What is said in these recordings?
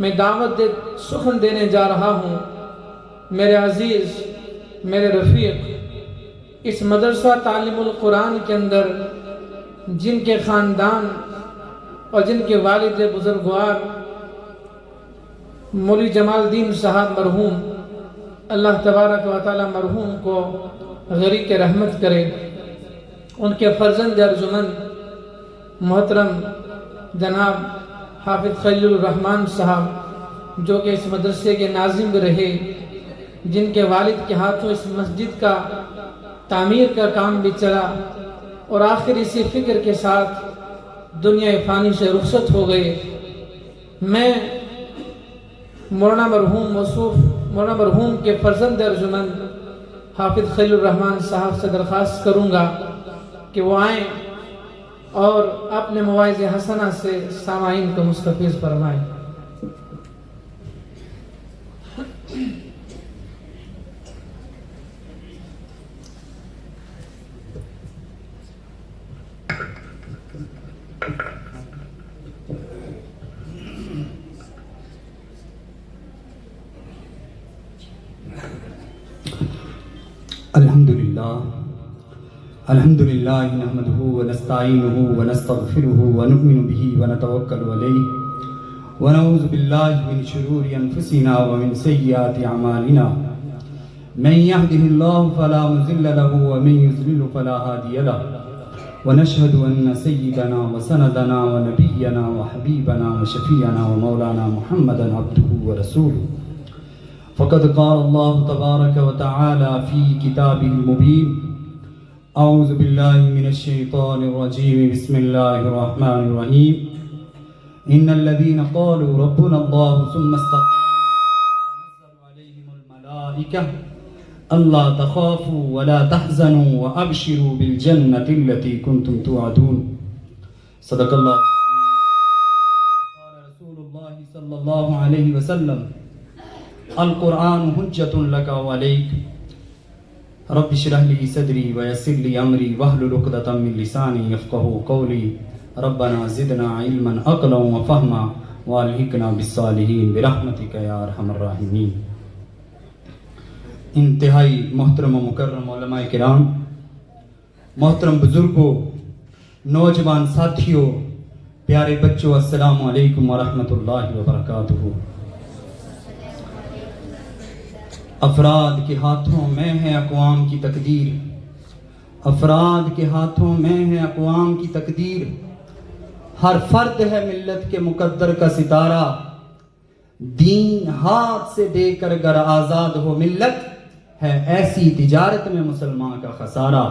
میں سخن دینے جا رہا ہوں میرے عزیز، میرے رفیق، اس مدرسہ تعلیم القرآن کے اندر جن کے خاندان اور جن کے والد بزرگوار مولوی جمال الدین صاحب مرحوم، اللہ تبارک و تعالی مرحوم کو غریق رحمت کرے، ان کے فرزند ارجمند محترم جناب حافظ خلیل الرحمن صاحب جو کہ اس مدرسے کے ناظم رہے، جن کے والد کے ہاتھوں اس مسجد کا تعمیر کا کام بھی چلا اور آخر اسی فکر کے ساتھ دنیا فانی سے رخصت ہو گئے، میں مولانا مرحوم کے فرزند ارجمند حافظ خلیل الرحمن صاحب سے درخواست کروں گا کہ وہ آئیں اور اپنے مواعظ حسنہ سے سامعین کو مستفیض فرمائیں۔ الحمد لله نحمده ونستعينه ونستغفره ونؤمن به ونتوكل عليه ونعوذ بالله من شرور أنفسنا ومن سيئات أعمالنا من يهده الله فلا مضل له ومن يضلل فلا هادي له ونشهد أن سيدنا وسندنا ونبينا وحبيبنا وشفيعنا ومولانا محمدا عبده ورسوله فقد قال الله تبارك وتعالى في كتابه المبين أعوذ بالله من الشيطان الرجيم بسم الله الرحمن الرحيم إن الذين قالوا ربنا الله ثم استقاموا تنزل عليهم الملائكة ألا تخافوا ولا تحزنوا وأبشروا بالجنة التي كنتم توعدون صدق الله قال رسول الله صلى الله عليه وسلم القرآن حجة لك وعليك رب اشرح لي صدري ويسر لي امري واحلل عقدة من لساني يفقهوا قولي ربنا زدنا علما عقلا وفهما والحقنا بالصالحين برحمتك يا ارحم الراحمين۔ انتہائی محترم و مکرم علماء کرام، محترم بزرگوں، نوجوان ساتھیوں، پیارے بچوں، السلام علیکم ورحمۃ اللہ وبرکاتہ۔ افراد کے ہاتھوں میں ہے اقوام کی تقدیر، افراد کے ہاتھوں میں ہے اقوام کی تقدیر، ہر فرد ہے ملت کے مقدر کا ستارہ، دین ہاتھ سے دے کر گر آزاد ہو ملت، ہے ایسی تجارت میں مسلمان کا خسارہ۔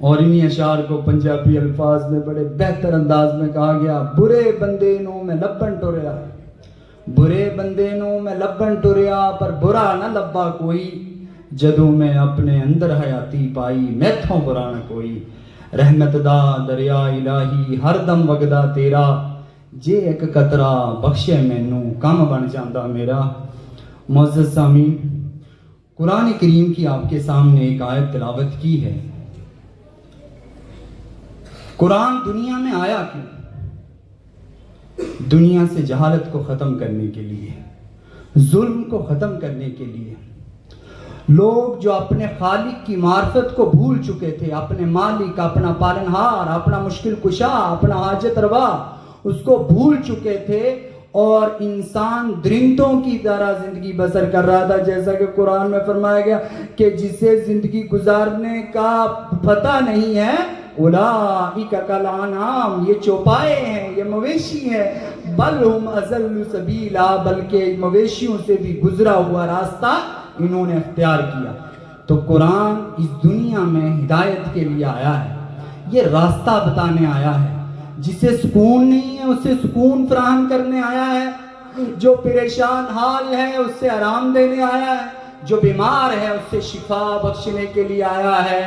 اور انہی اشعار کو پنجابی الفاظ میں بڑے بہتر انداز میں کہا گیا، برے بندے نو میں لبن ٹوریا، برے بندے نو میں لبن ٹوریا پر برا نہ لبا کوئی، جدوں میں اپنے اندر حیاتی پائی میتھوں برا نہ کوئی، رحمت دا دریا الہی ہر دم وگدا تیرا، جے ایک قطرہ بخشے مینوں کم بن جاندا میرا۔ معزز سامعین، قرآن کریم کی آپ کے سامنے ایک آیت تلاوت کی ہے۔ قرآن دنیا میں آیا کیوں؟ دنیا سے جہالت کو ختم کرنے کے لیے، ظلم کو ختم کرنے کے لیے۔ لوگ جو اپنے خالق کی معرفت کو بھول چکے تھے، اپنے مالک، اپنا پالنہار، اپنا مشکل کشا، اپنا حاجت روا، اس کو بھول چکے تھے اور انسان درندوں کی طرح زندگی بسر کر رہا تھا، جیسا کہ قرآن میں فرمایا گیا کہ جسے زندگی گزارنے کا پتہ نہیں ہے، اولئک کالانعام، یہ چوپائے ہیں، یہ مویشی ہیں، بل ہم اضل سبیلا، بلکہ مویشیوں سے بھی گزرا ہوا راستہ انہوں نے اختیار کیا۔ تو قرآن اس دنیا میں ہدایت کے لیے آیا ہے، یہ راستہ بتانے آیا ہے، جسے سکون نہیں ہے اسے سکون فراہم کرنے آیا ہے، جو پریشان حال ہے اس سے آرام دینے آیا ہے، جو بیمار ہے اس سے شفا بخشنے کے لیے آیا ہے،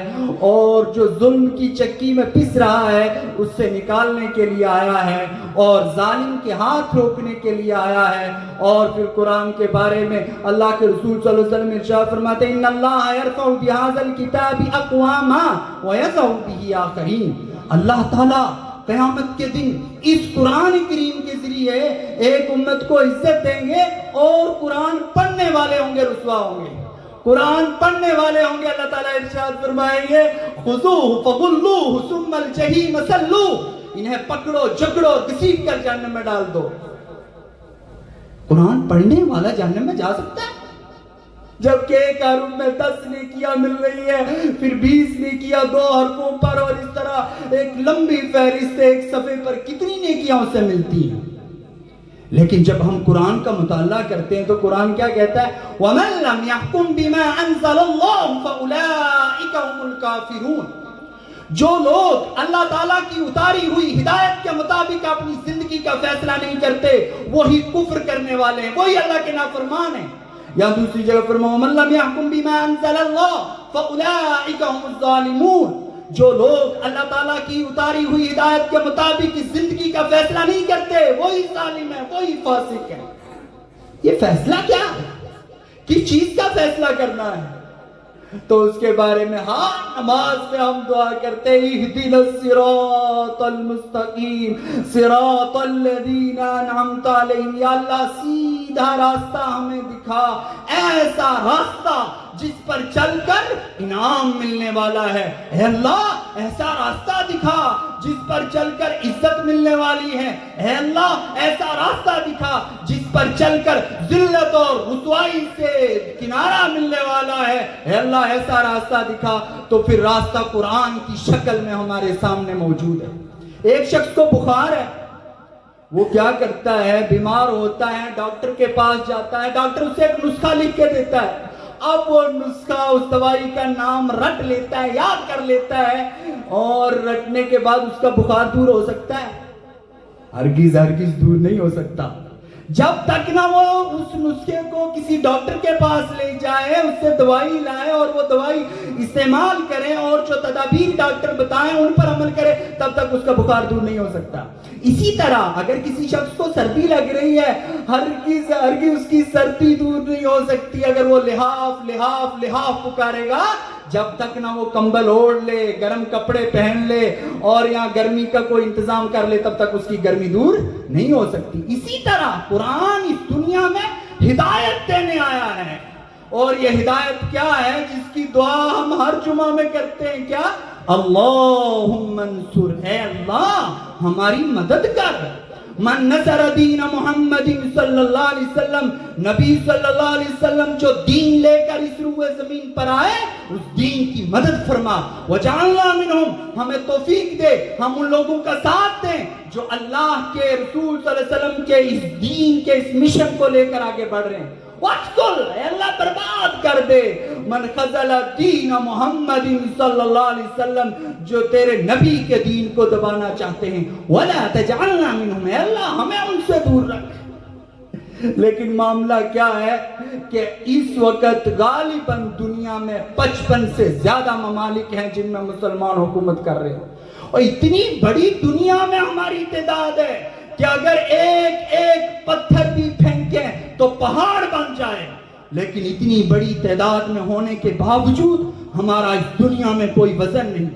اور جو ظلم کی چکی میں پس رہا ہے اس سے نکالنے کے لیے آیا ہے، اور ظالم کے ہاتھ روکنے کے لیے آیا ہے۔ اور پھر قرآن کے بارے میں اللہ کے رسول صلی اللہ علیہ وسلم ارشاد فرماتے ہیں، ان اللہ یرفع بہذا الکتاب اقواما ویضع بہ آخرین، اللہ تعالیٰ قیامت کے دن اس قرآن کریم کے ذریعے ایک امت کو عزت دیں گے، اور قرآن پڑھنے والے ہوں گے رسوا ہوں گے، قرآن پڑھنے والے ہوں گے۔ اللہ تعالیٰ ارشاد فرمائیں گے خذوہ فغلوہ ثم الجحیم صلوہ، انہیں پکڑو جکڑو گھسیٹ کر جہنم میں ڈال دو۔ قرآن پڑھنے والا جہنم میں جا سکتا ہے؟ جبکہ ایک حرف میں 10 نیکیاں مل رہی ہے، پھر 20 نیکیاں 2 حرفوں پر، اور اس طرح ایک لمبی فہرست ایک صفحے پر کتنی نیکیاں اسے ملتی ہیں۔ لیکن جب ہم قرآن کا مطالعہ کرتے ہیں تو قرآن کیا کہتا ہے؟ وَمَن لَّمْ يَحْكُمْ بِمَا أَنزَلَ اللَّهُ فَأُولَٰئِكَ هُمُ الْكَافِرُونَ، جو لوگ اللہ تعالیٰ کی اتاری ہوئی ہدایت کے مطابق اپنی زندگی کا فیصلہ نہیں کرتے، وہی کفر کرنے والے ہیں، وہی اللہ کے نافرمان ہیں۔ یا دوسری جگہ فرمایا وَمَن لَّمْ يَحْكُمْ بِمَا أَنزَلَ اللَّهُ فَأُولَٰئِكَ هُمُ الظَّالِمُونَ، جو لوگ اللہ تعالیٰ کی اتاری ہوئی ہدایت کے مطابق اس زندگی کا فیصلہ نہیں کرتے، وہی ظالم ہے، وہی فاسق ہے۔ یہ فیصلہ کیا ہے؟ کس چیز کا فیصلہ کرنا ہے؟ تو اس کے بارے میں ہاں نماز میں ہم دعا کرتے اہدنا الصراط المستقیم صراط الذین انعمت علیہم، یا اللہ سیدھا راستہ ہمیں دکھا، ایسا راستہ جس پر چل کر انعام ملنے والا ہے۔ اے اللہ ایسا راستہ دکھا جس پر چل کر عزت ملنے والی ہے۔ اے اللہ ایسا راستہ دکھا جس پر چل کر ذلت اور رسوائی سے کنارہ ملنے والا ہے۔ اے اللہ ایسا راستہ دکھا۔ تو پھر راستہ قرآن کی شکل میں ہمارے سامنے موجود ہے۔ ایک شخص کو بخار ہے، وہ کیا کرتا ہے؟ بیمار ہوتا ہے، ڈاکٹر کے پاس جاتا ہے، ڈاکٹر اسے ایک نسخہ لکھ کے دیتا ہے۔ اب وہ نسخہ اس دوائی کا نام رٹ لیتا ہے، یاد کر لیتا ہے، اور رٹنے کے بعد اس کا بخار دور ہو سکتا ہے؟ ہرگز دور نہیں ہو سکتا جب تک نہ وہ اس نسخے کو کسی ڈاکٹر کے پاس لے جائے، اس سے دوائی لائے اور وہ دوائی استعمال کرے، اور جو تدابیر ڈاکٹر بتائیں ان پر عمل کرے، تب تک اس کا بخار دور نہیں ہو سکتا۔ اسی طرح اگر کسی شخص کو سردی لگ رہی ہے، ہرگز اس کی سردی دور نہیں ہو سکتی اگر وہ لحاف پکارے گا، جب تک نہ وہ کمبل اوڑھ لے، گرم کپڑے پہن لے اور یہاں گرمی کا کوئی انتظام کر لے، تب تک اس کی گرمی دور نہیں ہو سکتی۔ اسی طرح قرآن اس دنیا میں ہدایت دینے آیا ہے، اور یہ ہدایت کیا ہے جس کی دعا ہم ہر جمعہ میں کرتے ہیں؟ کیا؟ اللہم انصر، اے اللہ ہماری مدد کر۔ من نصر دین محمد صلی اللہ علیہ وسلم، نبی صلی اللہ علیہ وسلم جو دین لے کر اس روئے زمین پر آئے، اس دین کی مدد فرما۔ وجعلنا منہم، ہمیں توفیق دے ہم ان لوگوں کا ساتھ دیں جو اللہ کے رسول صلی اللہ علیہ وسلم کے اس دین کے اس مشن کو لے کر آگے بڑھ رہے ہیں۔ وَاقْتُلْ، اے اللہ برباد کر دے من خذل دین محمد صلی اللہ علیہ وسلم، جو تیرے نبی کے دین کو دبانا چاہتے ہیں۔ وَلَا تَجْعَلْنَا مِنْهُمْ، اے اللہ ہمیں ان سے دور رکھ۔ لیکن معاملہ کیا ہے کہ اس وقت غالباً دنیا میں 55 سے زیادہ ممالک ہیں جن میں مسلمان حکومت کر رہے ہیں، اور اتنی بڑی دنیا میں ہماری تعداد ہے کہ اگر ایک پتھر بھی پھینکیں تو پہاڑ بن جائے، لیکن اتنی بڑی تعداد میں ہونے کے باوجود ہمارا اس دنیا میں کوئی وزن نہیں۔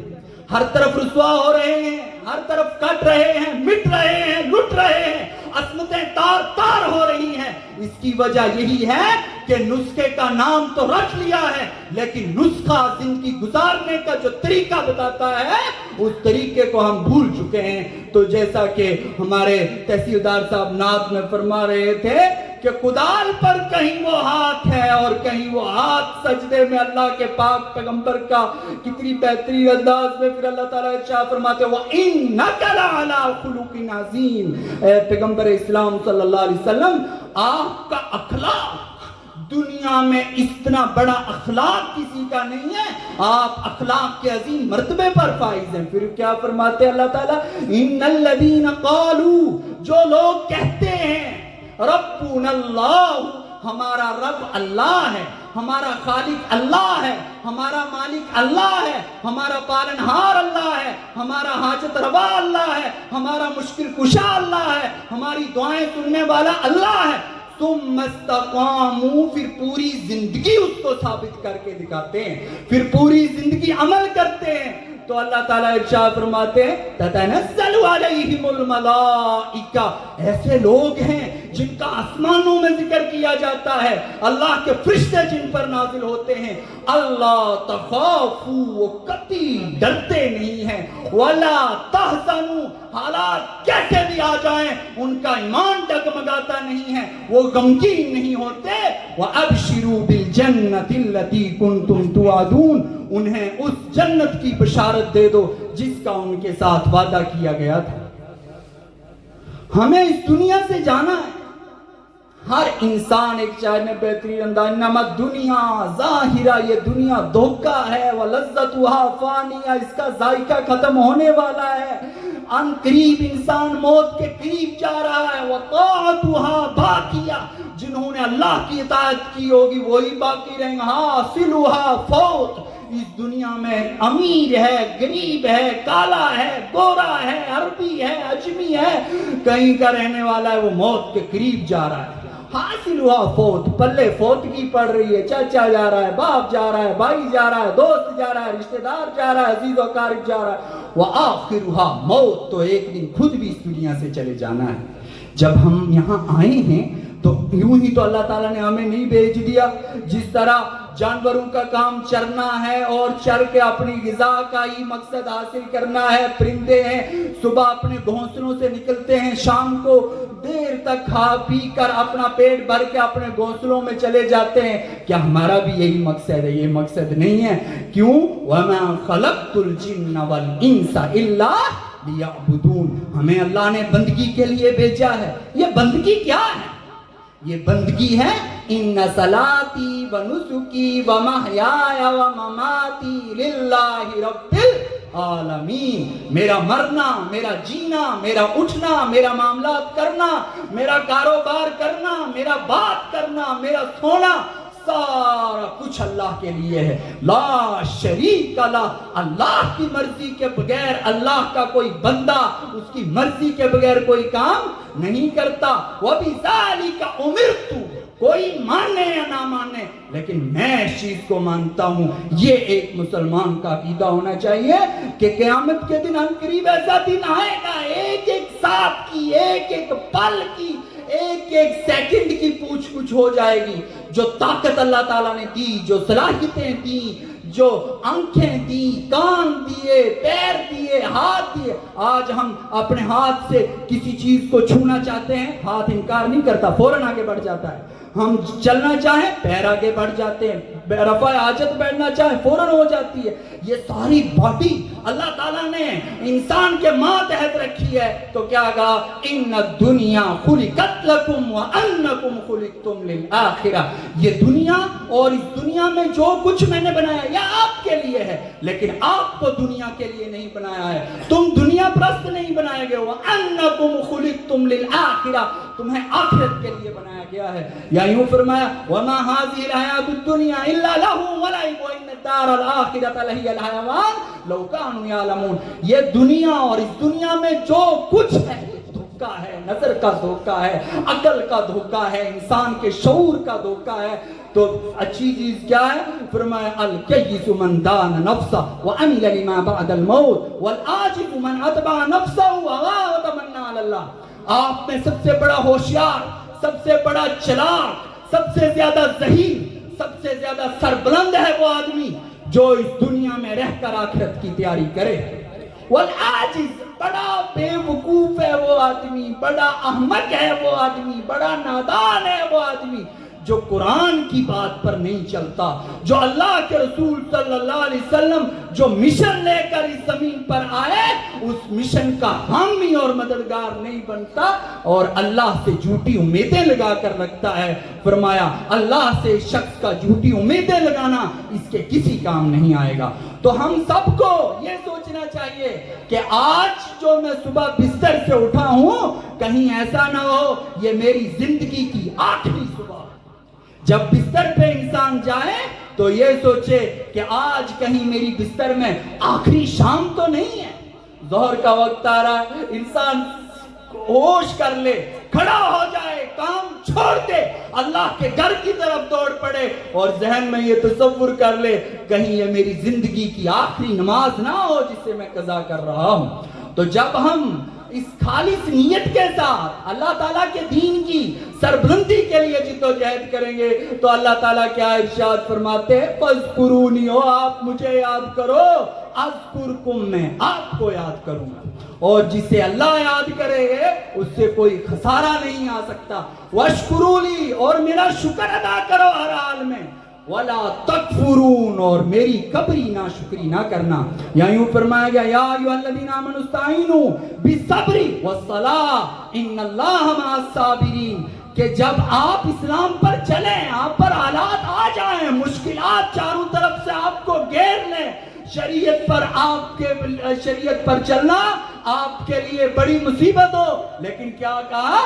ہر طرف رسوا ہو رہے ہیں، ہر طرف کٹ رہے ہیں، مٹ رہے ہیں، لٹ رہے ہیں، عصمتیں تار تار ہو رہی ہیں۔ اس کی وجہ یہی ہے کہ نسخے کا نام تو رکھ لیا ہے، لیکن نسخہ زندگی گزارنے کا جو طریقہ بتاتا ہے اس طریقے کو ہم بھول چکے ہیں۔ تو جیسا کہ ہمارے تحصیلدار صاحب نعت میں فرما رہے تھے کہ کدال پر کہیں وہ ہاتھ ہے اور کہیں وہ ہاتھ سجدے میں اللہ کے پاک پیغمبر کا، کتنی بہترین انداز میں پھر اللہ تعالیٰ ارشاد فرماتے ہیں وَإِنَّكَ لَعَلَىٰ خُلُقٍ عَظِيمٍ، اے پیغمبر اسلام صلی اللہ علیہ وسلم آپ کا اخلاق دنیا میں اتنا بڑا اخلاق کسی کا نہیں ہے، آپ اخلاق کے عظیم مرتبے پر فائز ہیں۔ پھر کیا فرماتے ہیں اللہ تعالیٰ؟ إِنَّ الَّذِينَ قَالُوا، جو لوگ کہتے ہیں ربنا اللہ، ہمارا رب اللہ ہے، ہمارا خالق اللہ ہے، ہمارا مالک اللہ ہے، ہمارا پالنہار اللہ ہے، ہمارا حاجت روا اللہ ہے، ہمارا مشکل کشا اللہ ہے، ہماری دعائیں سننے والا اللہ ہے، ثم استقاموا، پھر پوری زندگی اس کو ثابت کر کے دکھاتے ہیں، پھر پوری زندگی عمل کرتے ہیں، تو اللہ تعالیٰ ارشاد فرماتے ہیں تتنزل علیہم الملائکہ، ایسے لوگ ہیں جن کا آسمانوں میں ذکر کیا جاتا ہے، اللہ کے فرشتے جن پر نازل ہوتے ہیں، اللہ تخافوا، وہ کبھی ڈرتے نہیں ہیں، ولا تحزنوا، حالات کیسے بھی آ جائیں ان کا ایمان ڈگمگاتا نہیں ہے، وہ غمگین نہیں ہوتے، وَأَبْشِرُوا بِالْجَنَّةِ الَّتِي كُنْتُمْ تُوعَدُونَ، انہیں اس جنت کی بشارت دے دو جس کا ان کے ساتھ وعدہ کیا گیا تھا۔ ہمیں اس دنیا سے جانا ہے، ہر انسان ایک شاعر نے بہترین انداز، انما الدنیا ظاہرہ، یہ دنیا دھوکہ ہے، وَلَذَّتُهَا فَانِیَہ، اس کا ذائقہ ختم ہونے والا ہے، ان قریب انسان موت کے قریب جا رہا ہے، وَطَاعَتُهَا بَاقِیَہ، جنہوں نے اللہ کی اطاعت کی ہوگی وہی باقی رہیں گے، حاصلُهَا فوت، اس دنیا میں امیر ہے، غریب ہے، کالا ہے، گورا ہے، عربی ہے، اجمی ہے، کہیں کا رہنے والا ہے، وہ موت کے قریب جا رہا ہے۔ حاصل ہوا فوت، پلے فوتگی پڑ رہی ہے، چچا جا رہا ہے، باپ جا رہا ہے، بھائی جا رہا ہے، دوست جا رہا ہے، رشتہ دار جا رہا ہے، عزیز و اقارب جا رہا ہے، وآخرها موت، تو ایک دن خود بھی اس دنیا سے چلے جانا ہے۔ جب ہم یہاں آئے ہیں تو یوں ہی تو اللہ تعالیٰ نے ہمیں نہیں بھیج دیا، جس طرح جانوروں کا کام چرنا ہے اور چر کے اپنی غذا کا ہی مقصد حاصل کرنا ہے، پرندے ہیں صبح اپنے گھونسلوں سے نکلتے ہیں، شام کو دیر تک کھا پی کر اپنا پیٹ بھر کے اپنے گھونسلوں میں چلے جاتے ہیں، کیا ہمارا بھی یہی مقصد ہے؟ یہ مقصد نہیں ہے۔ کیوں؟ وَمَا خَلَقْتُ الْجِنَّ وَالْإِنسَ إِلَّا لِيَعْبُدُونَ، ہمیں اللہ نے بندگی کے لیے بھیجا ہے۔ یہ بندگی کیا ہے؟ یہ بندگی ہے ان صلاتی و نسکی و محیای و مماتی للہ رب العالمین، میرا مرنا، میرا جینا، میرا اٹھنا، میرا معاملات کرنا، میرا کاروبار کرنا، میرا بات کرنا، میرا سونا، سارا کچھ اللہ کے لیے ہے، لا شریک لا، اللہ کی مرضی کے بغیر اللہ کا کوئی بندہ اس کی مرضی کے بغیر کوئی کام نہیں کرتا۔ وَبِذَلِكَ أُمِرْتُ، کوئی مانے یا نہ مانے لیکن میں اس چیز کو مانتا ہوں۔ یہ ایک مسلمان کا عقیدہ ہونا چاہیے کہ قیامت کے دن ہم قریب ایسا دن آئے گا، ایک ایک ساتھ کی، ایک ایک پل کی، ایک ایک سیکنڈ کی پوچھ کچھ ہو جائے گی۔ جو طاقت اللہ تعالیٰ نے دی، جو صلاحیتیں دی، جو آنکھیں دی، کان دیے، پیر دیے، ہاتھ دیے، آج ہم اپنے ہاتھ سے کسی چیز کو چھونا چاہتے ہیں، ہاتھ انکار نہیں کرتا، فوراً آگے بڑھ جاتا ہے۔ ہم چلنا چاہیں پیر آگے بڑھ جاتے ہیں، رفع حاجت بیٹھنا چاہیں فوراً ہو جاتی ہے۔ یہ ساری باڈی اللہ تعالیٰ نے انسان کے ماتحت رکھی ہے، تو کیا کہا؟ ان الدنیا خلقت لکم وانکم خلقتم للآخرہ، یہ دنیا اور اس دنیا میں جو کچھ میں نے بنایا یہ آپ کے لیے ہے، لیکن آپ کو دنیا کے لیے نہیں بنایا ہے، تم دنیا پرست نہیں بنائے گئے، وانکم خلقتم للآخرہ، تمہیں آخرت کے لیے بنایا گیا ہے۔ یا یوں فرمایا وما هذه الحیات الدنیا الا لہو ولعب وان الدار الآخرۃ لہی الحیوان لو کانوا یعلمون، یہ دنیا اور اس دنیا میں جو کچھ ہے دھوکہ ہے، نظر کا دھوکہ ہے، عقل کا دھوکہ ہے، انسان کے شعور کا دھوکہ ہے۔ تو اچھی چیز کیا ہے؟ فرمایا الکیس من دان نفسہ وعمل لما بعد الموت والعاجز من اتبع نفسہ وہوا وتمنى علی اللہ۔ آپ میں سب سے بڑا ہوشیار، سب سے بڑا چلاک، سب سے زیادہ ذہین، سب سے زیادہ سربلند ہے وہ آدمی جو اس دنیا میں رہ کر آخرت کی تیاری کرے۔ والعاجز، بڑا بے وقوف ہے وہ آدمی، بڑا احمق ہے وہ آدمی، بڑا نادان ہے وہ آدمی جو قرآن کی بات پر نہیں چلتا، جو اللہ کے رسول صلی اللہ علیہ وسلم جو مشن لے کر اس زمین پر آئے اس مشن کا حامی اور مددگار نہیں بنتا اور اللہ سے جھوٹی امیدیں لگا کر رکھتا ہے۔ فرمایا اللہ سے شخص کا جھوٹی امیدیں لگانا اس کے کسی کام نہیں آئے گا۔ تو ہم سب کو یہ سوچنا چاہیے کہ آج جو میں صبح بستر سے اٹھا ہوں کہیں ایسا نہ ہو یہ میری زندگی کی آخری صبح۔ جب بستر پہ انسان جائے تو یہ سوچے کہ آج کہیں میری بستر میں آخری شام تو نہیں ہے، ظہر کا وقت آ رہا ہے، انسان ہوش کر لے، کھڑا ہو جائے، کام چھوڑ دے، اللہ کے گھر کی طرف دوڑ پڑے۔ پڑے اور ذہن میں یہ تصور کر لے کہیں یہ میری زندگی کی آخری نماز نہ ہو جسے میں قضا کر رہا ہوں. تو جب ہم اس خالص نیت کے ساتھ اللہ تعالیٰ کے دین کی سربلندی کے لیے جدوجہد کریں گے تو اللہ تعالیٰ کیا ارشاد فرماتے ہیں, فَاذْكُرُونِی, آپ مجھے یاد کرو, اذکرکم, میں آپ کو یاد کروں گا. اور جسے اللہ یاد کرے گے اس سے کوئی خسارہ نہیں آ سکتا. وَاشْكُرُوا، اور میرا شکر ادا کرو ہر حال میں. وَلَا تَكْفُرُونَ، اور میری کبری ناشکری نہ کرنا. یا یوں فرمایا گیا یا ایھا الذین آمنوا استعینوا بالصبر والصلاۃ ان اللہ مع الصابرین، کہ جب آپ اسلام پر چلیں، آپ پر حالات آ جائیں، مشکلات چاروں طرف سے آپ کو گھیر لیں، شریعت پر چلنا آپ کے لیے بڑی مصیبت ہو، لیکن کیا کہا؟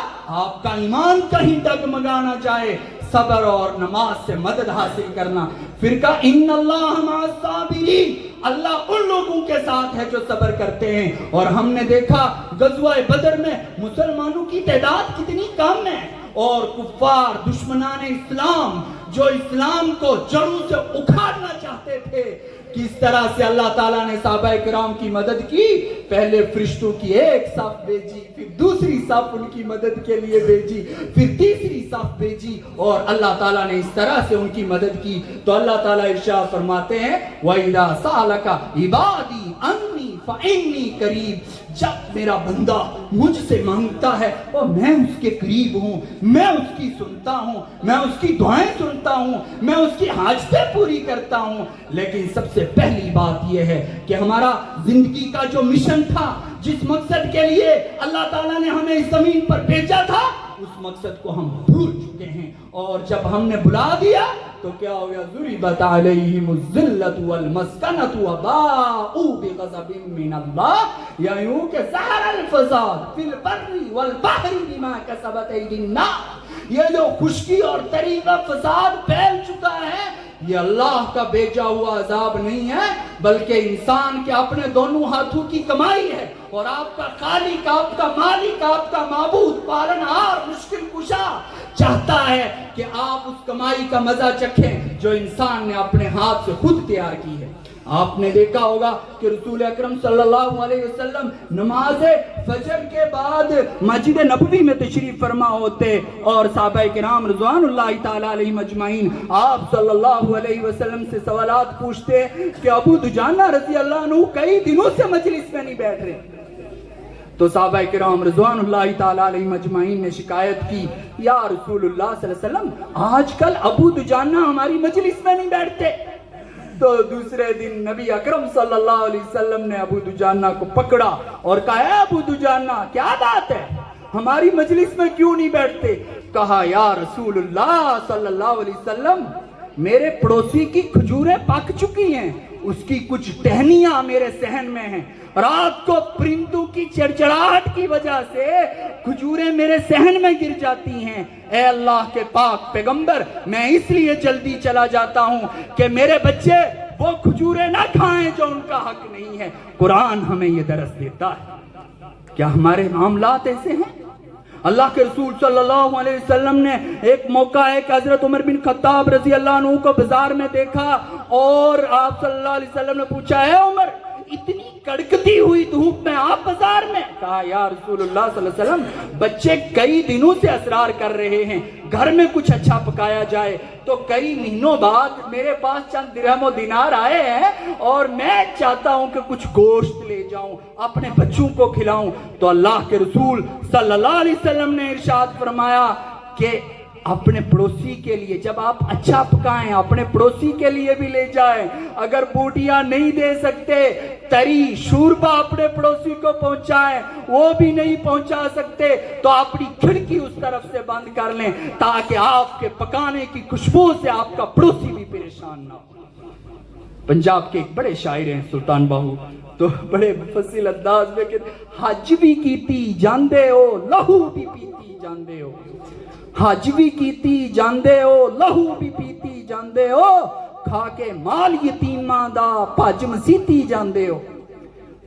آپ کا ایمان کہیں ڈگمگانا چاہے، صبر اور نماز سے مدد حاصل کرنا. پھر کہا ان اللہ مع الصابرین، اللہ ان لوگوں کے ساتھ ہے جو صبر کرتے ہیں. اور ہم نے دیکھا غزوہ بدر میں مسلمانوں کی تعداد کتنی کم ہے، اور کفار دشمنان اسلام جو اسلام کو جڑوں سے اکھاڑنا چاہتے تھے، کس طرح سے اللہ تعالیٰ نے صحابہ کرام کی مدد کی. پہلے فرشتوں کی ایک صف بھیجی، پھر دوسری صف ان کی مدد کے لیے بھیجی، پھر تیسری صف بھیجی، اور اللہ تعالیٰ نے اس طرح سے ان کی مدد کی. تو اللہ تعالیٰ ارشاد فرماتے ہیں وَإِذَا سَأَلَكَ عِبَادِي عَنِّي فَإِنِّي قَرِيبٌ، جب میرا بندہ مجھ سے مانگتا ہے اور میں اس کے قریب ہوں، میں اس کی سنتا ہوں، میں اس کی دعائیں سنتا ہوں، میں اس کی حاجتیں پوری کرتا ہوں. لیکن سب سے پہلی بات یہ ہے کہ ہمارا زندگی کا جو مشن تھا، جس مقصد کے لیے اللہ تعالیٰ نے ہمیں اس زمین پر بھیجا تھا، اس مقصد کو ہم بھول چکے ہیں. اور جب ہم نے بلا دیا تو کیا ہو گیا؟ ضربت علیہم الذلۃ والمسکنۃ وباءوا بغضب من اللہ، یا یوں کہ ظہر الفساد فی البر والبحر بما کسبت ایدی الناس. یہ جو خشکی اور تری کا فساد پھیل چکا ہے، یہ اللہ کا بھیجا ہوا عذاب نہیں ہے، بلکہ انسان کے اپنے دونوں ہاتھوں کی کمائی ہے. اور آپ کا خالق، آپ کا مالک، آپ کا معبود، پالنہار، مشکل کشا چاہتا ہے کہ آپ اس کمائی کا مزہ چکھیں جو انسان نے اپنے ہاتھ سے خود تیار کی ہے. آپ نے دیکھا ہوگا کہ رسول اکرم صلی اللہ علیہ وسلم نماز فجر کے بعد مسجد نبوی میں تشریف فرما ہوتے، اور صحابہ کرام رضوان اللہ تعالی علیہم اجمعین آپ صلی اللہ علیہ وسلم سے سوالات پوچھتے کہ ابو دجانہ رضی اللہ عنہ کئی دنوں سے مجلس میں نہیں بیٹھ رہے. تو صحابہ کرام رضوان اللہ تعالی علیہم اجمعین نے شکایت کی، یا رسول اللہ صلی اللہ علیہ وسلم آج کل ابو دجانہ ہماری مجلس میں نہیں بیٹھتے. تو دوسرے دن نبی اکرم صلی اللہ علیہ وسلم نے ابو دجانہ کو پکڑا اور کہا اے ابو دجانہ کیا بات ہے، ہماری مجلس میں کیوں نہیں بیٹھتے؟ کہا یا رسول اللہ صلی اللہ علیہ وسلم، میرے پڑوسی کی کھجوریں پک چکی ہیں، اس کی کچھ ٹہنیاں میرے صحن میں ہیں، رات کو پرندوں کی چڑچڑاہٹ کی وجہ سے کھجوریں میرے صحن میں گر جاتی ہیں. اے اللہ کے پاک پیغمبر، میں اس لیے جلدی چلا جاتا ہوں کہ میرے بچے وہ کھجوریں نہ کھائیں جو ان کا حق نہیں ہے. قرآن ہمیں یہ درس دیتا ہے. کیا ہمارے معاملات ایسے ہیں؟ اللہ کے رسول صلی اللہ علیہ وسلم نے ایک موقع ہے کہ حضرت عمر بن خطاب رضی اللہ عنہ کو بازار میں دیکھا، اور آپ صلی اللہ علیہ وسلم نے پوچھا اے عمر، اتنی کڑکتی ہوئی دھوپ میں آپ بازار میں؟ کہا یا رسول اللہ صلی اللہ علیہ وسلم، بچے کئی دنوں سے اصرار کر رہے ہیں گھر میں کچھ اچھا پکایا جائے، تو کئی مہینوں بعد میرے پاس چند درہم و دینار آئے ہیں اور میں چاہتا ہوں کہ کچھ گوشت لے جاؤں اپنے بچوں کو کھلاؤں. تو اللہ کے رسول صلی اللہ علیہ وسلم نے ارشاد فرمایا کہ اپنے پڑوسی کے لیے جب آپ اچھا پکائیں اپنے پڑوسی کے لیے بھی لے جائیں. اگر بوٹیاں نہیں دے سکتے، تری شوربا اپنے پڑوسی کو پہنچائیں، وہ بھی نہیں پہنچا سکتے تو اپنی کھڑکی اس طرف سے بند کر لیں تاکہ آپ کے پکانے کی خوشبو سے آپ کا پڑوسی بھی پریشان نہ ہو. پنجاب کے ایک بڑے شاعر ہیں سلطان باہو، تو بڑے مفصل انداز میں کہ حج بھی کیتی جاندے ہو لہو بھی پیتی جاندے ہو، حج بھی کیتی جاندے ہو لہو بھی پیتی جاندے ہو، کھا کے مال یتیماں دا پج مسیتی جاندے ہو،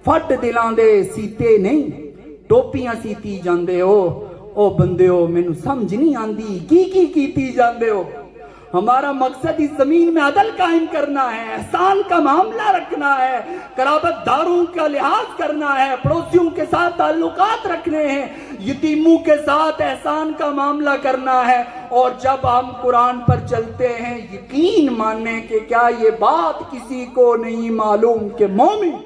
فٹ دلاں دے سیتے نہیں ٹوپیاں سیتی جاندے ہو. او بندے ہو مینوں سمجھ نہیں آندی کی کیتی جاندے ہو. ہمارا مقصد اس زمین میں عدل قائم کرنا ہے، احسان کا معاملہ رکھنا ہے، قرابت داروں کا لحاظ کرنا ہے، پڑوسیوں کے ساتھ تعلقات رکھنے ہیں، یتیموں کے ساتھ احسان کا معاملہ کرنا ہے۔ اور جب ہم قرآن پر چلتے ہیں، یقین ماننے کہ کیا یہ بات کسی کو نہیں معلوم کہ مومن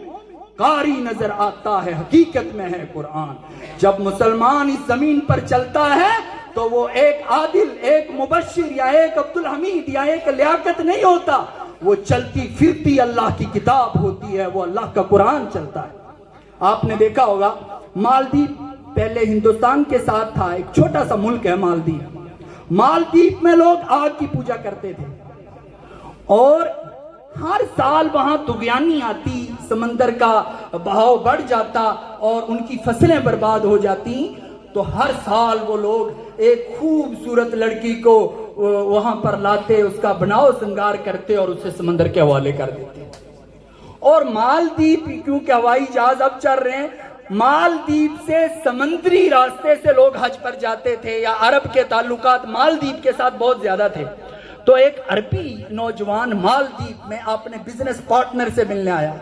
قاری نظر آتا ہے، حقیقت میں ہے قرآن۔ جب مسلمان اس زمین پر چلتا ہے تو وہ ایک عادل، ایک مبشر یا ایک عبدالحمید یا ایک لیاقت نہیں ہوتا، وہ چلتی پھرتی اللہ کی کتاب ہوتی ہے، وہ اللہ کا قرآن چلتا ہے۔ آپ نے دیکھا ہوگا مالدیپ پہلے ہندوستان کے ساتھ تھا، ایک چھوٹا سا ملک ہے مالدیپ۔ مالدیپ میں لوگ آگ کی پوجا کرتے تھے اور ہر سال وہاں طغیانی آتی، سمندر کا بہاؤ بڑھ جاتا اور ان کی فصلیں برباد ہو جاتی، تو ہر سال وہ لوگ ایک خوبصورت لڑکی کو وہاں پر لاتے، اس کا بناؤ سنگار کرتے اور اسے سمندر کے حوالے کر دیتے۔ اور مالدیپ کیونکہ ہوائی جہاز اب چل رہے ہیں، مالدیپ سے سمندری راستے سے لوگ حج پر جاتے تھے، یا عرب کے تعلقات مالدیپ کے ساتھ بہت زیادہ تھے۔ تو ایک عربی نوجوان مالدیپ میں اپنے بزنس پارٹنر سے ملنے آیا،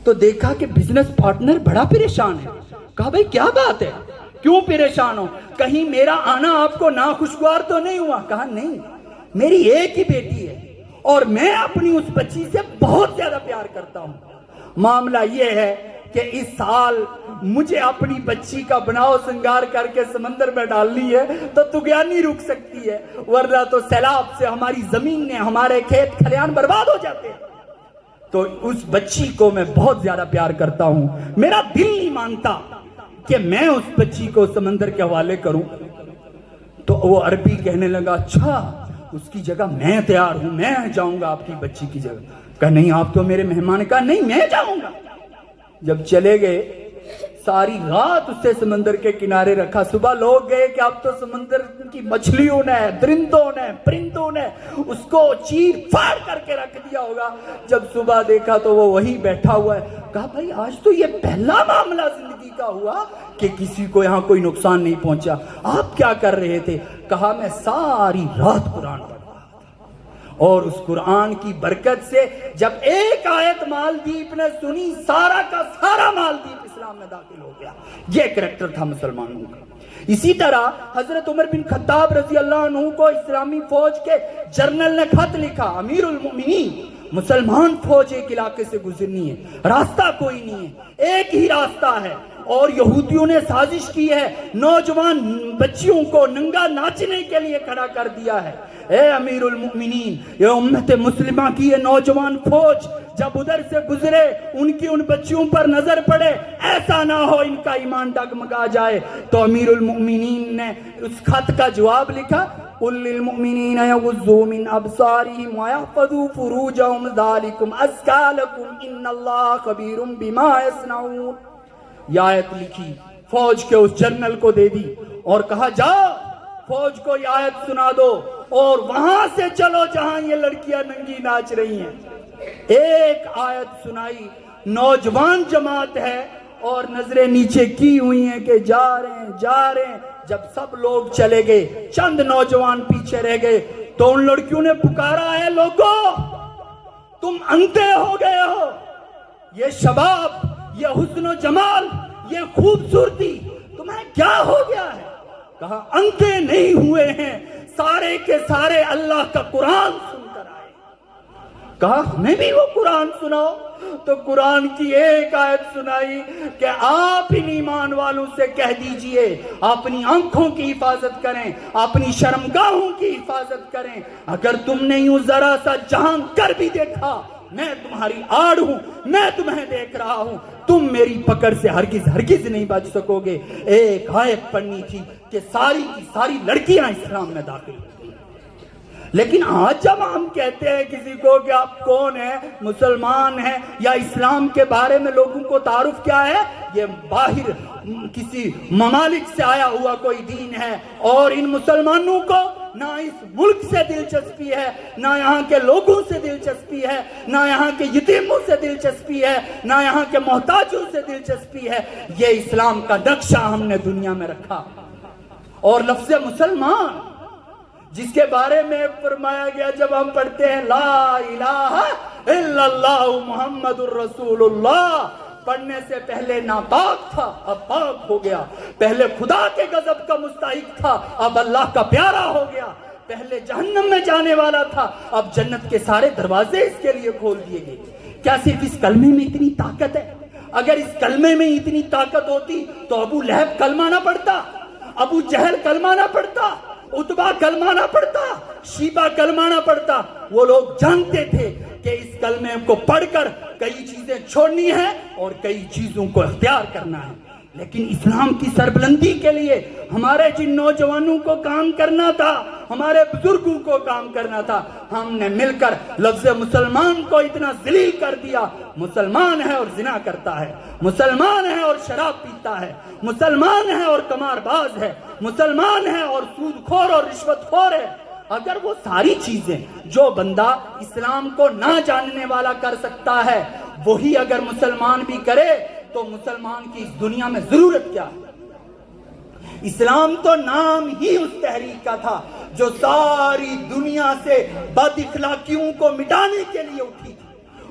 تو دیکھا کہ بزنس پارٹنر بڑا پریشان ہے۔ کہا بھئی کیا بات ہے، کیوں پریشان ہو؟ کہیں میرا آنا آپ کو ناخوشگوار تو نہیں ہوا؟ کہا نہیں، میری ایک ہی بیٹی ہے اور میں اپنی اس بچی سے بہت زیادہ پیار کرتا ہوں۔ معاملہ یہ ہے کہ اس سال مجھے اپنی بچی کا بناؤ سنگار کر کے سمندر میں ڈالنی ہے تو طغیانی رک سکتی ہے، ورنہ تو سیلاب سے ہماری زمین نے، ہمارے کھیت کھلیان برباد ہو جاتے ہیں۔ تو اس بچی کو میں بہت زیادہ پیار کرتا ہوں، میرا دل نہیں مانتا کہ میں اس بچی کو سمندر کے حوالے کروں۔ تو وہ عربی کہنے لگا اچھا اس کی جگہ میں تیار ہوں، میں جاؤں گا آپ کی بچی کی جگہ۔ کہا نہیں آپ تو میرے مہمان۔ کہا نہیں میں جاؤں گا۔ جب چلے گئے ساری رات اسے سمندر کے کنارے رکھا، صبح لوگ گئے کہ اب تو سمندر کی مچھلیوں نے، درندوں نے، پرندوں نے اس کو چیر پھاڑ کر کے رکھ دیا ہوگا۔ جب صبح دیکھا تو وہ وہی بیٹھا ہوا ہے۔ کہا بھائی آج تو یہ پہلا معاملہ زندگی کا ہوا کہ کسی کو یہاں کوئی نقصان نہیں پہنچا، آپ کیا کر رہے تھے؟ کہا میں ساری رات قرآن پڑھ رہا تھا، اور اس قرآن کی برکت سے جب ایک آیت مالدیپ نے سنی، سارا کا سارا مالدیپ اسلام میں داخل ہو گیا۔ یہ کریکٹر تھا مسلمانوں کا۔ اسی طرح حضرت عمر بن خطاب رضی اللہ عنہ کو اسلامی فوج کے جنرل نے خط لکھا، امیر المؤمنین مسلمان فوج ایک علاقے سے گزرنی ہے، راستہ کوئی نہیں ہے، ایک ہی راستہ ہے، اور یہودیوں نے سازش کی ہے، نوجوان بچیوں کو ننگا ناچنے کے لیے کھڑا کر دیا ہے۔ اے امیر المؤمنین، یہ امت مسلمہ کی یہ نوجوان فوج جب ادھر سے گزرے، ان کی ان بچیوں پر نظر پڑے، ایسا نہ ہو ان کا ایمان ڈگمگا جائے۔ تو امیر المؤمنین نے اس خط کا جواب لکھا، قُلْ لِلْمُؤْمِنِينَ يَغُضُّوا مِنْ أَبْصَارِهِمْ وَيَحْفَظُوا فُرُوجَهُمْ ذَلِكُمْ أَزْكَىٰ لَكُمْ إِنَّ اللَّهَ خَبِيرٌ بِمَا يَصْنَعُونَ۔ یہ آیت لکھی، فوج کے اس جنرل کو دے دی اور کہا جاؤ فوج کو یہ آیت سنا دو اور وہاں سے چلو جہاں یہ لڑکیاں ننگی ناچ رہی ہیں۔ ایک آیت سنائی، نوجوان جماعت ہے اور نظریں نیچے کی ہوئی ہیں کہ جا رہے ہیں۔ جب سب لوگ چلے گئے، چند نوجوان پیچھے رہ گئے، تو ان لڑکیوں نے پکارا ہے لوگو تم اندھے ہو گئے ہو، یہ شباب، یہ حسن و جمال، یہ خوبصورتی تمہیں کیا ہو گیا ہے؟ کہا اندھے نہیں ہوئے ہیں، سارے کے سارے اللہ کا قرآن سن کر آئے۔ کہا ہمیں بھی وہ قرآن سناؤ۔ تو قرآن کی ایک آیت سنائی کہ آپ ان ایمان والوں سے کہہ دیجئے اپنی آنکھوں کی حفاظت کریں، اپنی شرمگاہوں کی حفاظت کریں۔ اگر تم نے یوں ذرا سا جہان کر بھی دیکھا، میں تمہاری آڑ ہوں، میں تمہیں دیکھ رہا ہوں، تم میری پکڑ سے ہرگز نہیں بچ سکو گے۔ ایک آیت پڑھنی تھی کہ ساری کی ساری لڑکیاں اسلام میں داخل ہوتی ہیں۔ لیکن آج جب ہم کہتے ہیں کسی کو کہ آپ کون ہیں، مسلمان ہیں، یا اسلام کے بارے میں لوگوں کو تعارف کیا ہے، یہ باہر کسی ممالک سے آیا ہوا کوئی دین ہے، اور ان مسلمانوں کو نہ اس ملک سے دلچسپی ہے، نہ یہاں کے لوگوں سے دلچسپی ہے، نہ یہاں کے یتیموں سے دلچسپی ہے، نہ یہاں کے محتاجوں سے دلچسپی ہے۔ یہ اسلام کا نقشہ ہم نے دنیا میں رکھا، اور لفظ مسلمان جس کے بارے میں فرمایا گیا جب ہم پڑھتے ہیں لا الہ الا اللہ محمد الرسول اللہ، پڑھنے سے پہلے ناپاک تھا اب پاک ہو گیا، پہلے خدا کے غضب کا مستحق تھا اب اللہ کا پیارا ہو گیا، پہلے جہنم میں جانے والا تھا اب جنت کے سارے دروازے اس کے لیے کھول دیے گئے۔ کیا صرف اس کلمے میں اتنی طاقت ہے؟ اگر اس کلمے میں اتنی طاقت ہوتی تو ابو لہب کلمہ نہ پڑھتا، ابو جہل کلمہ نہ پڑھتا، عتبہ کلمہ نہ پڑھتا، شیبہ کلمہ نہ پڑھتا۔ وہ لوگ جانتے تھے کہ اس کلمے کو پڑھ کر کئی چیزیں چھوڑنی ہیں اور کئی چیزوں کو اختیار کرنا ہے، لیکن اسلام کی سربلندی کے لیے ہمارے جن نوجوانوں کو کام کرنا تھا، ہمارے بزرگوں کو کام کرنا تھا، ہم نے مل کر لفظ مسلمان کو اتنا ذلیل کر دیا۔ مسلمان ہے اور زنا کرتا ہے، مسلمان ہے اور شراب پیتا ہے، مسلمان ہے اور قمار باز ہے، مسلمان ہے اور سود خور اور رشوت خور ہے۔ اگر وہ ساری چیزیں جو بندہ اسلام کو نہ جاننے والا کر سکتا ہے وہی اگر مسلمان بھی کرے تو مسلمان کی اس دنیا میں ضرورت کیا ہے؟ اسلام تو نام ہی اس تحریک کا تھا جو ساری دنیا سے بد اخلاقیوں کو مٹانے کے لیے اٹھی تھی۔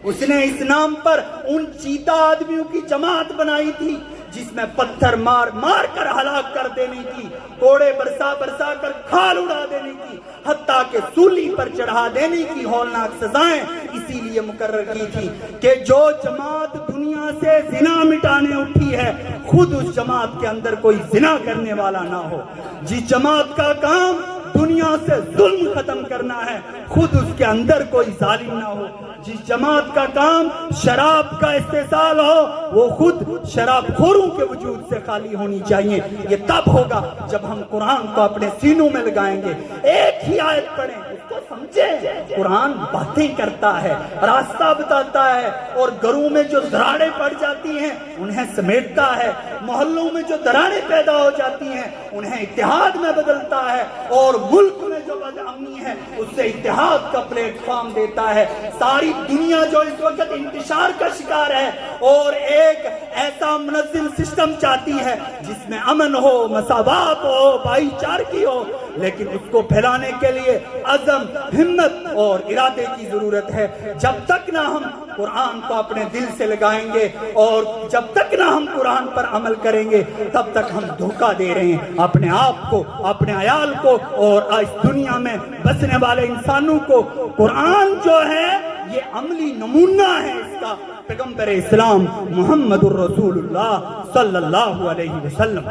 اس نے اس نام پر ان چیتا آدمیوں کی جماعت بنائی تھی جس میں پتھر مار مار کر ہلاک کر دینی تھی، کوڑے برسا برسا کر کھال اڑا دینی تھی، حتیٰ کہ سولی پر چڑھا دینے کی ہولناک سزائیں اسی لیے مقرر کی تھی کہ جو جماعت دنیا سے زنا مٹانے اٹھی ہے خود اس جماعت کے اندر کوئی زنا کرنے والا نہ ہو۔ جس جماعت کا کام دنیا سے ظلم ختم کرنا ہے خود اس کے اندر کوئی ظالم نہ ہو۔ جس جماعت کا کام شراب کا استحصال ہو وہ خود شراب خوروں کے وجود سے خالی ہونی چاہیے۔ یہ تب ہوگا جب ہم قرآن کو اپنے سینوں میں لگائیں گے، ایک ہی آیت پڑھیں، اس کو سمجھیں۔ قرآن باتیں کرتا ہے، راستہ بتاتا ہے، اور گھروں میں جو دراڑیں پڑ جاتی ہیں انہیں سمیٹتا ہے، محلوں میں جو دراڑیں پیدا ہو جاتی ہیں انہیں اتحاد میں بدلتا ہے، اور ملک میں جو بد امنی ہے اس سے اتحاد کا پلیٹ فارم دیتا ہے۔ ساری دنیا جو اس وقت انتشار کا شکار ہے اور ایک ایسا منظم سسٹم چاہتی ہے جس میں امن ہو، مساوات ہو، بھائی چارگی ہو، لیکن اس کو پھیلانے کے لیے عزم، ہمت اور ارادے کی ضرورت ہے۔ جب تک نہ ہم قرآن کو اپنے دل سے لگائیں گے اور جب تک نہ ہم قرآن پر عمل کریں گے تب تک ہم دھوکہ دے رہے ہیں اپنے آپ کو، اپنے عیال کو اور اس دنیا میں بسنے والے انسانوں کو۔ قرآن جو ہے یہ عملی نمونہ ہے اس کا، پیغمبر اسلام محمد الرسول اللہ صلی اللہ علیہ وسلم۔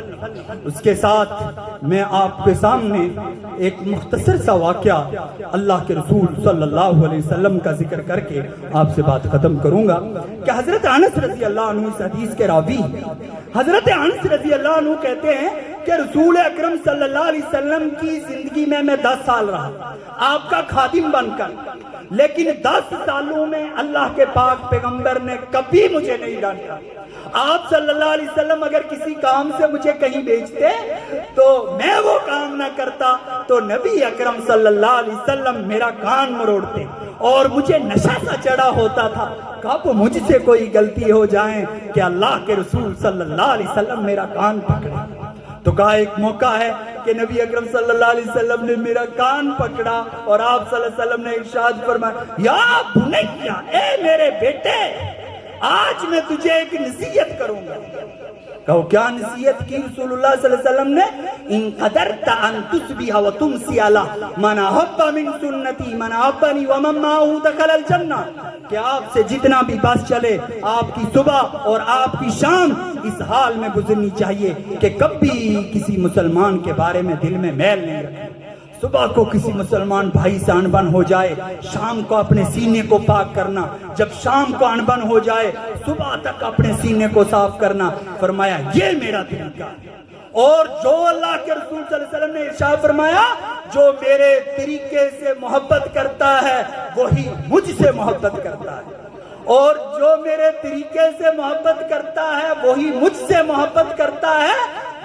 اس کے ساتھ میں آپ کے سامنے ایک مختصر سا واقعہ اللہ کے رسول صلی اللہ علیہ وسلم کا ذکر کر کے آپ سے بات ختم کروں گا کہ حضرت انس رضی اللہ عنہ اس حدیث کے راوی، حضرت انس رضی اللہ عنہ کہتے ہیں کہ رسول اکرم صلی اللہ علیہ وسلم کی زندگی میں 10 سال رہا آپ کا خادم بن کر، لیکن 10 سالوں میں اللہ کے پاک پیغمبر نے کبھی مجھے نہیں ڈانٹا۔ آپ صلی اللہ علیہ وسلم اگر کسی کام سے مجھے کہیں بھیجتے تو میں وہ کام نہ کرتا تو نبی اکرم صلی اللہ علیہ وسلم میرا کان مروڑتے اور مجھے نشہ سا چڑھا ہوتا تھا کب مجھ سے کوئی غلطی ہو جائے کہ اللہ کے رسول صلی اللہ علیہ وسلم میرا کان پکڑے۔ تو کہا ایک موقع ہے کہ نبی اکرم صلی اللہ علیہ وسلم نے میرا کان پکڑا اور آپ صلی اللہ علیہ وسلم نے ارشاد فرمایا، یا بنیا، اے میرے بیٹے، آج میں تجھے ایک نصیحت کروں گا۔ کہو کیا نصیحت کی رسول اللہ صلی اللہ علیہ وسلم نے؟ ان قدرت ان تصبح و تمسی علی من احب من سنتی من احبنی ومن معه دخل الجنہ، کہ آپ سے جتنا بھی بس چلے آپ کی صبح اور آپ کی شام اس حال میں گزرنی چاہیے کہ کبھی کسی مسلمان کے بارے میں دل میں میل نہیں رکھے۔ صبح کو کسی مسلمان بھائی سے انبن ہو جائے، شام کو اپنے سینے کو پاک کرنا، جب شام کو انبن ہو جائے صبح تک اپنے سینے کو صاف کرنا۔ فرمایا یہ میرا طریقہ ہے، اور جو اللہ کے رسول صلی اللہ علیہ وسلم نے ارشاد فرمایا جو میرے طریقے سے محبت کرتا ہے وہی مجھ سے محبت کرتا ہے، اور جو میرے طریقے سے محبت کرتا ہے وہی مجھ سے محبت کرتا ہے،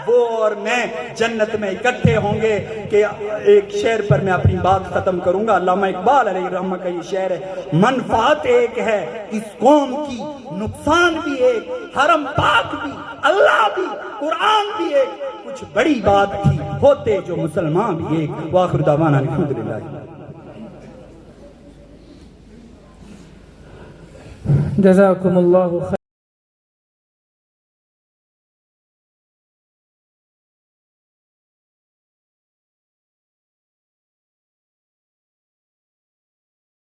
وہ اور میں جنت میں اکٹھے ہوں گے۔ کہ ایک شعر پر میں اپنی بات ختم کروں گا، علامہ اقبال علیہ الرحمہ کا یہ شعر ہے، منفعت ایک ہے اس قوم کی، نقصان بھی ایک، حرم پاک بھی، اللہ بھی، قرآن بھی ایک، کچھ بڑی بات تھی ہوتے جو مسلمان بھی ایک. وآخر دعوانا الحمدللہ. جزاکم اللہ خیر.